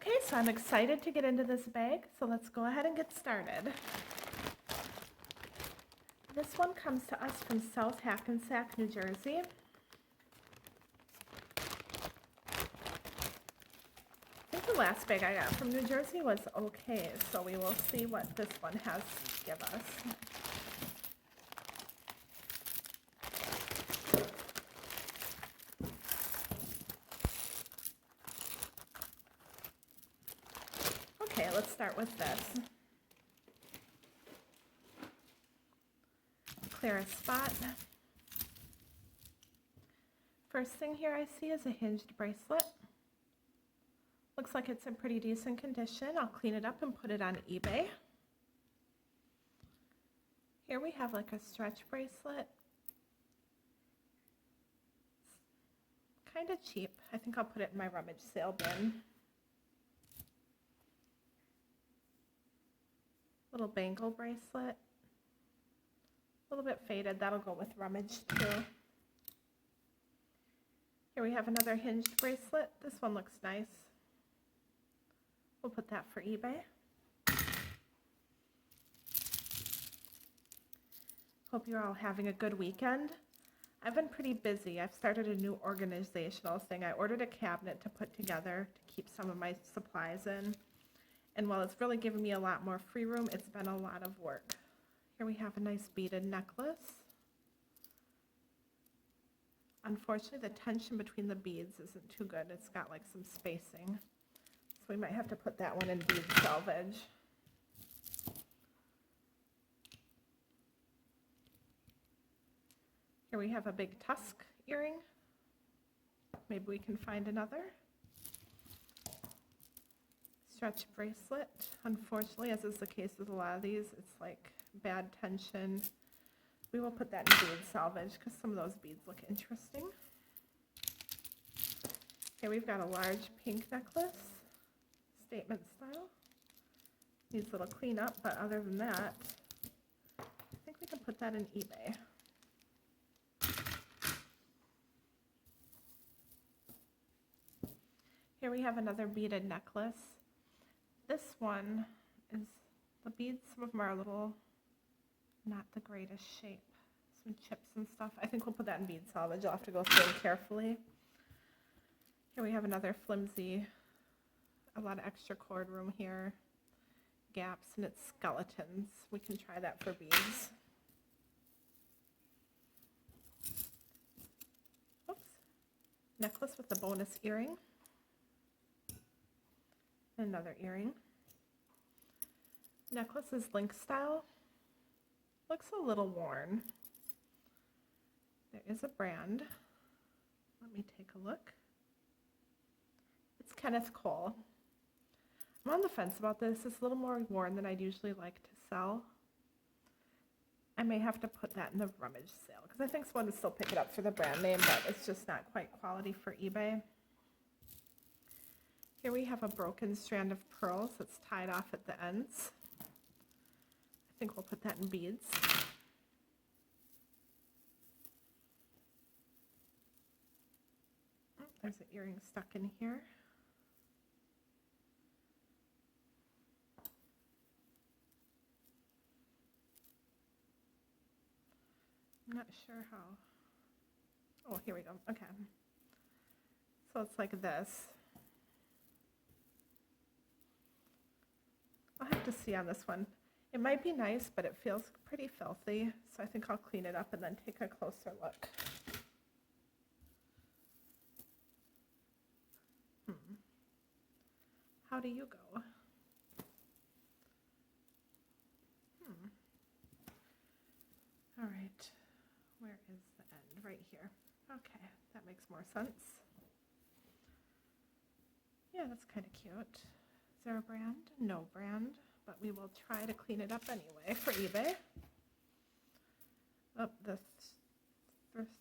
Okay, so I'm excited to get into this bag, so let's go ahead and get started. This one comes to us from South Hackensack, New Jersey. I think the last bag I got from New Jersey was okay, so we will see what this one has to give us. Okay, let's start with this. Clear a spot. First thing here I see is a hinged bracelet. Looks like it's in pretty decent condition. I'll clean it up and put it on eBay. Here we have like a stretch bracelet. Kind of cheap. I think I'll put it in my rummage sale bin. Little bangle bracelet. A little bit faded. That'll go with rummage too. Here we have another hinged bracelet. This one looks nice. We'll put that for eBay. Hope you're all having a good weekend. I've been pretty busy. I've started a new organizational thing. I ordered a cabinet to put together to keep some of my supplies in. And while it's really given me a lot more free room, it's been a lot of work. Here we have a nice beaded necklace. Unfortunately, the tension between the beads isn't too good. It's got like some spacing. So we might have to put that one in bead salvage. Here we have a big tusk earring. Maybe we can find another. Stretch bracelet. Unfortunately, as is the case with a lot of these, it's like bad tension. We will put that in bead salvage because some of those beads look interesting. Here we've got a large pink necklace, statement style. Needs a little cleanup, but other than that, I think we can put that in eBay. Here we have another beaded necklace. This one is, the beads, some of them are a little not the greatest shape. Some chips and stuff. I think we'll put that in bead salvage. I'll have to go through it carefully. Here we have another flimsy, a lot of extra cord room here. Gaps, and it's skeletons. We can try that for beads. Oops. Necklace with a bonus earring. Another earring. Necklace is link style. Looks a little worn. There is a brand. Let me take a look. It's Kenneth Cole. I'm on the fence about this. It's a little more worn than I'd usually like to sell. I may have to put that in the rummage sale because I think someone would still pick it up for the brand name, but it's just not quite quality for eBay. Here we have a broken strand of pearls that's tied off at the ends. I think we'll put that in beads. Oh, there's an earring stuck in here. I'm not sure how. Oh, here we go. Okay. So it's like this. I'll have to see on this one. It might be nice, but it feels pretty filthy, so I think I'll clean it up and then take a closer look. How do you go? All right, where is the end? Right here. Okay, that makes more sense. Yeah, that's kind of cute. Is there a brand? No brand, but we will try to clean it up anyway for eBay. Oh, the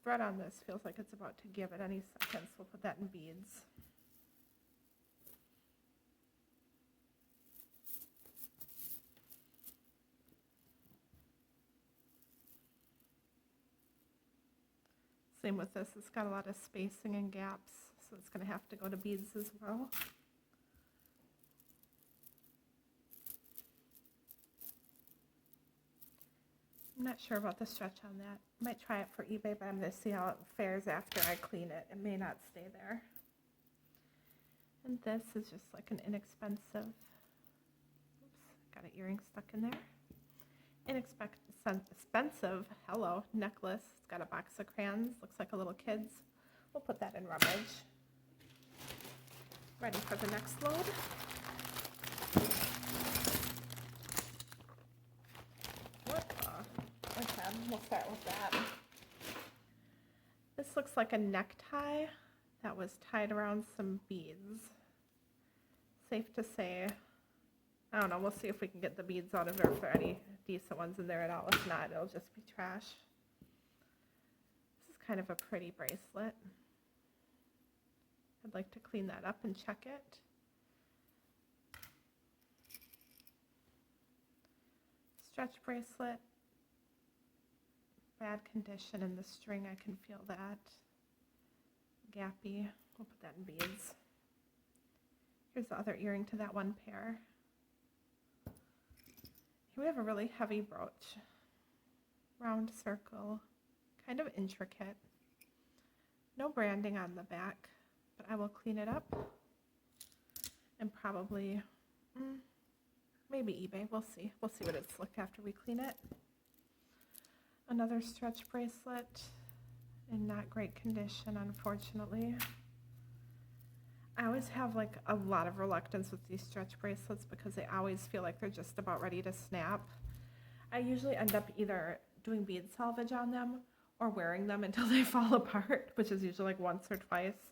thread on this feels like it's about to give at any second, so we'll put that in beads. Same with this, it's got a lot of spacing and gaps, so it's going to have to go to beads as well. not sure about the stretch on that. Might try it for eBay, but I'm going to see how it fares after I clean it. It may not stay there. And this is just like an inexpensive, oops, got an earring stuck in there. Inexpensive, hello, necklace. It's got a box of crayons, looks like a little kid's. We'll put that in rummage. Ready for the next load. Okay, we'll start with that. This looks like a necktie that was tied around some beads. Safe to say, I don't know, we'll see if we can get the beads out of there, if there are any decent ones in there at all. If not, it'll just be trash. This is kind of a pretty bracelet. I'd like to clean that up and check it. Stretch bracelet. Bad condition in the string, I can feel that. Gappy, we'll put that in beads. Here's the other earring to that one pair. Here we have a really heavy brooch. Round circle, kind of intricate. No branding on the back, but I will clean it up. And probably, maybe eBay, we'll see. We'll see what it's like after we clean it. Another stretch bracelet in not great condition, unfortunately. I always have like a lot of reluctance with these stretch bracelets because they always feel like they're just about ready to snap. I usually end up either doing bead salvage on them or wearing them until they fall apart, which is usually like once or twice.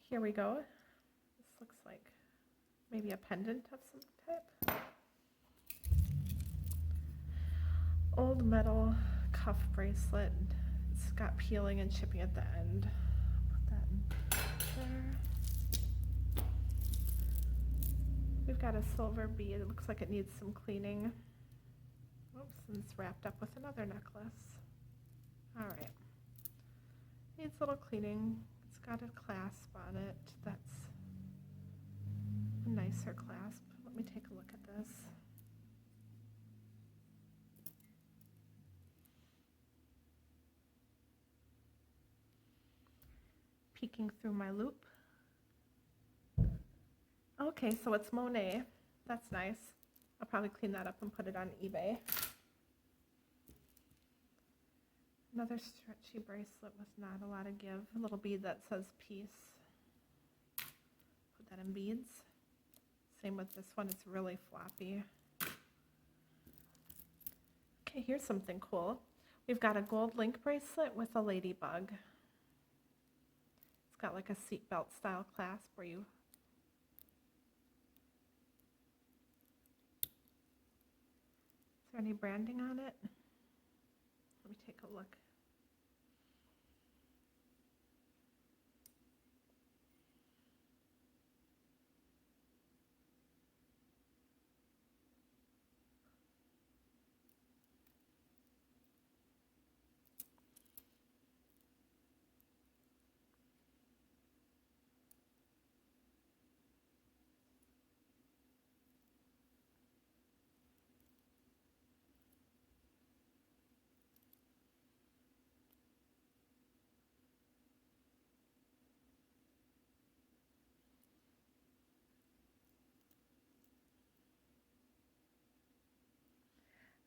Here we go. This looks like maybe a pendant of some type. Old metal cuff bracelet. It's got peeling and chipping at the end. Put that in there. We've got a silver bead. It looks like it needs some cleaning. Oops, and it's wrapped up with another necklace. All right. Needs a little cleaning. It's got a clasp on it. That's a nicer clasp. Let me take a look at this. Peeking through my loop. Okay, so it's Monet. That's nice. I'll probably clean that up and put it on eBay. Another stretchy bracelet with not a lot of give. A little bead that says peace. Put that in beads. Same with this one, it's really floppy. Okay, here's something cool. We've got a gold link bracelet with a ladybug. It's got like a seatbelt style clasp where you Is there any branding on it? Let me take a look.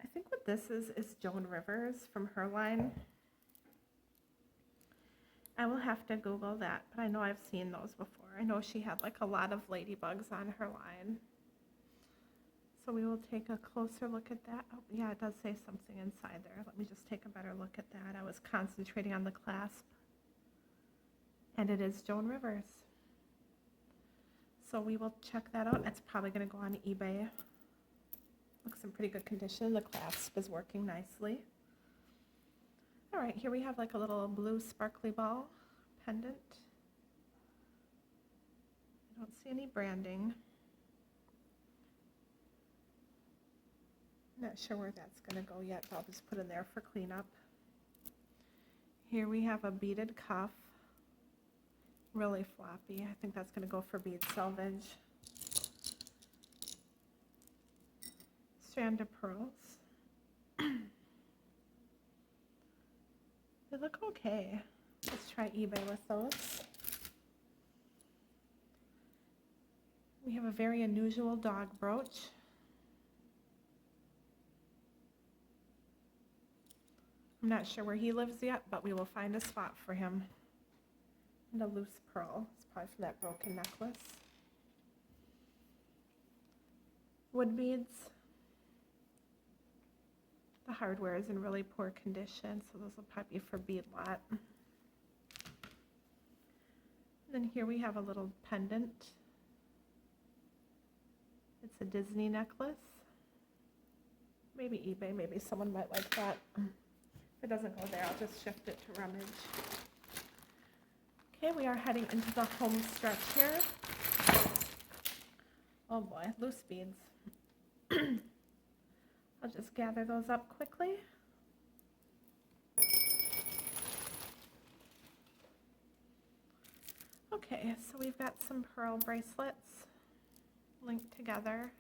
I think what this is Joan Rivers from her line. I will have to Google that, but I know I've seen those before. I know she had like a lot of ladybugs on her line. So we will take a closer look at that. Oh, yeah, it does say something inside there. Let me just take a better look at that. I was concentrating on the clasp. And it is Joan Rivers. So we will check that out. It's probably going to go on eBay. Looks in pretty good condition. The clasp is working nicely. All right, here we have like a little blue sparkly ball pendant. I don't see any branding. Not sure where that's going to go yet, but I'll just put in there for cleanup. Here we have a beaded cuff. Really floppy. I think that's going to go for bead salvage. Strand of pearls. They look okay. Let's try eBay with those. We have a very unusual dog brooch. I'm not sure where he lives yet, but we will find a spot for him. And a loose pearl. It's probably from that broken necklace. Wood beads. The hardware is in really poor condition, so those will probably be for bead lot. And then here we have a little pendant. It's a Disney necklace. Maybe eBay, maybe someone might like that. If it doesn't go there, I'll just shift it to rummage. Okay, we are heading into the home stretch here. Oh boy, loose beads. I'll just gather those up quickly. Okay, so we've got some pearl bracelets linked together.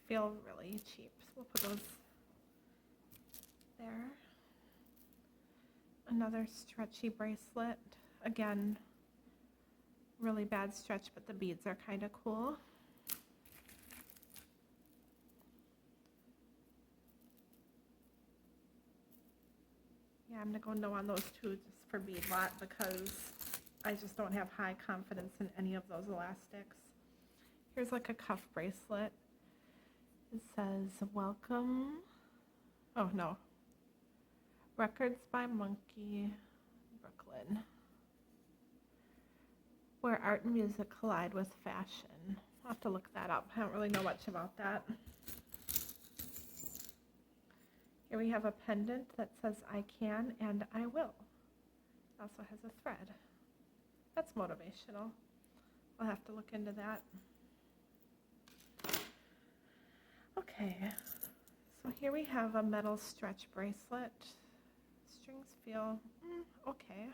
Feel really cheap, so we'll put those there. Another stretchy bracelet. Again, really bad stretch, but the beads are kind of cool. Yeah, I'm gonna go no on those two just for bead lot because I just don't have high confidence in any of those elastics. Here's like a cuff bracelet. It says, welcome. Oh no. Records by Monkey, Brooklyn. Where art and music collide with fashion. I'll have to look that up. I don't really know much about that. Here we have a pendant that says I can and I will. It also has a thread. That's motivational. I'll have to look into that. Okay, so here we have a metal stretch bracelet. Strings feel okay.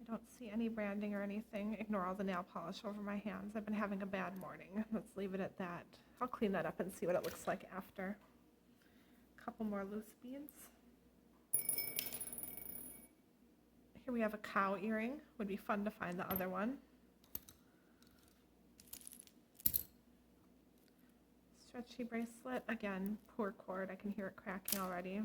I don't see any branding or anything. Ignore all the nail polish over my hands. I've been having a bad morning. Let's leave it at that. I'll clean that up and see what it looks like after. A couple more loose beads. Here we have a cow earring. Would be fun to find the other one. Stretchy bracelet. Again, poor cord. I can hear it cracking already.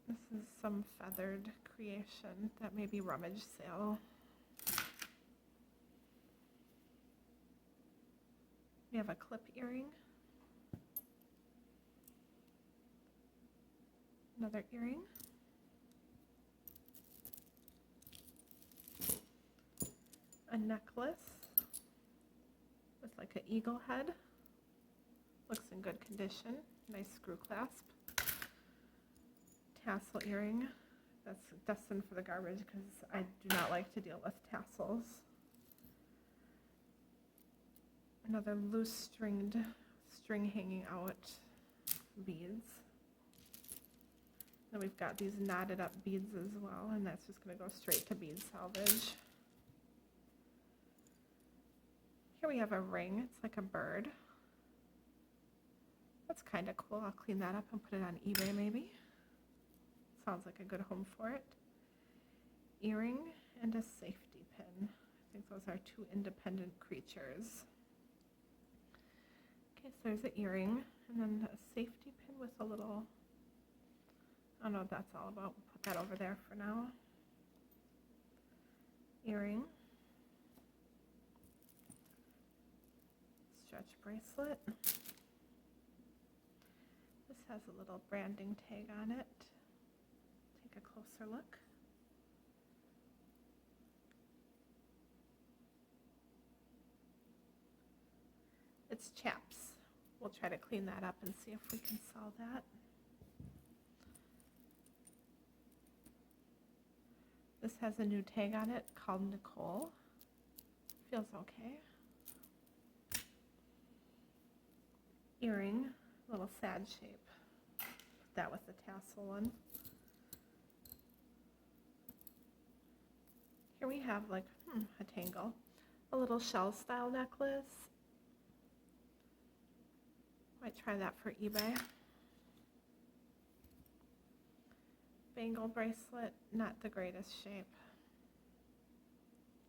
This is some feathered creation that may be rummage sale. We have a clip earring. Another earring. A necklace with like an eagle head. Looks in good condition. Nice screw clasp. Tassel earring. That's destined for the garbage because I do not like to deal with tassels. Another loose string hanging out beads. Then we've got these knotted up beads as well, and that's just going to go straight to bead salvage. Here we have a ring. It's like a bird. That's kind of cool. I'll clean that up and put it on eBay maybe. Sounds like a good home for it. Earring and a safety pin. I think those are two independent creatures. Okay, so there's an earring and then a safety pin with a little, I don't know what that's all about. We'll put that over there for now. Earring. Stretch bracelet. This has a little branding tag on it. Take a closer look. It's chaps. We'll try to clean that up and see if we can sell that. This has a new tag on it called Nicole. Feels okay. Earring, little sad shape. Put that with the tassel one. Here we have like a tangle. a little shell style necklace. Might try that for eBay. Bangle bracelet, not the greatest shape.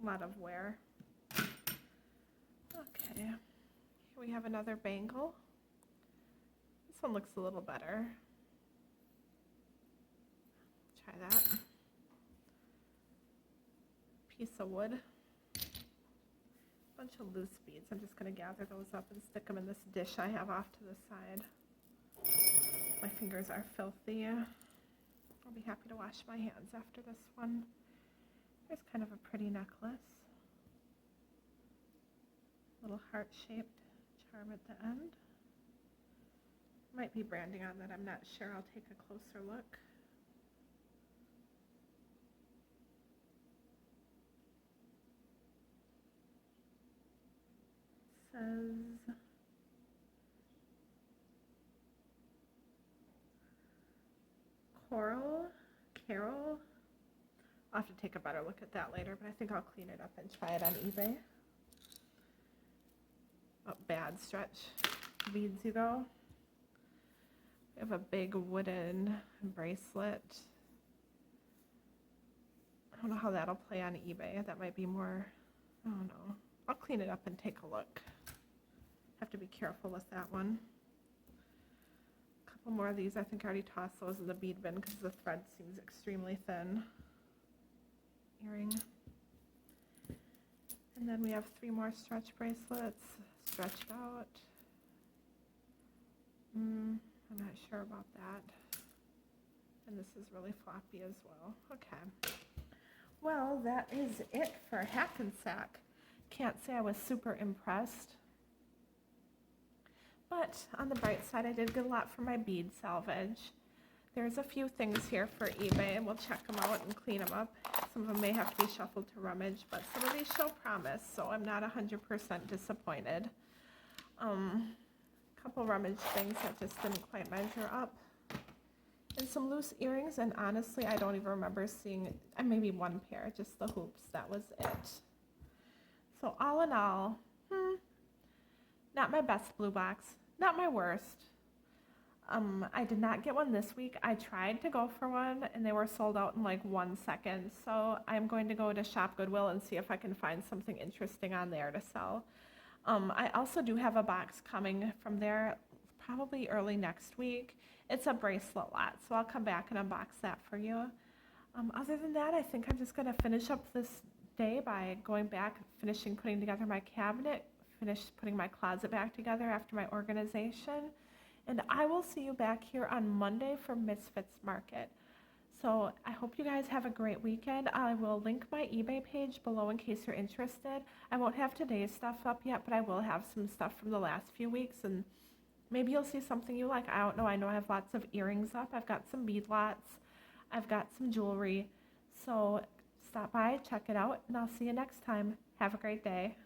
A lot of wear. Okay, here we have another bangle. This one looks a little better. Try that. Piece of wood. Bunch of loose beads. I'm just going to gather those up and stick them in this dish I have off to the side. My fingers are filthy. I'll be happy to wash my hands after this one. Here's kind of a pretty necklace. Little heart-shaped charm at the end. Might be branding on that, I'm not sure. I'll take a closer look. It says Carol. I'll have to take a better look at that later, but I think I'll clean it up and try it on eBay. Oh, bad stretch. Beads you go. We have a big wooden bracelet. I don't know how that'll play on eBay. That might be more, I don't know. I'll clean it up and take a look. Have to be careful with that one. A couple more of these. I think I already tossed those in the bead bin because the thread seems extremely thin. Earring. And then we have 3 more stretch bracelets, stretched out. I'm not sure about that. And this is really floppy as well. Okay. Well, that is it for Hackensack. Can't say I was super impressed. But on the bright side, I did get a lot for my bead salvage. There's a few things here for eBay, and we'll check them out and clean them up. Some of them may have to be shuffled to rummage, but some of these show promise, so I'm not 100% disappointed. Couple rummage things that just didn't quite measure up. And some loose earrings, and honestly, I don't even remember seeing, maybe one pair, just the hoops, that was it. So all in all, not my best BlueBox, not my worst. I did not get one this week. I tried to go for one, and they were sold out in like 1 second. So I'm going to go to Shop Goodwill and see if I can find something interesting on there to sell. I also do have a box coming from there probably early next week. It's a bracelet lot, so I'll come back and unbox that for you. Other than that, I think I'm just going to finish up this day by going back, finishing putting together my cabinet, finish putting my closet back together after my organization. And I will see you back here on Monday for Misfits Market. So I hope you guys have a great weekend. I will link my eBay page below in case you're interested. I won't have today's stuff up yet, but I will have some stuff from the last few weeks, and maybe you'll see something you like. I don't know. I know I have lots of earrings up. I've got some bead lots. I've got some jewelry. So stop by, check it out, and I'll see you next time. Have a great day.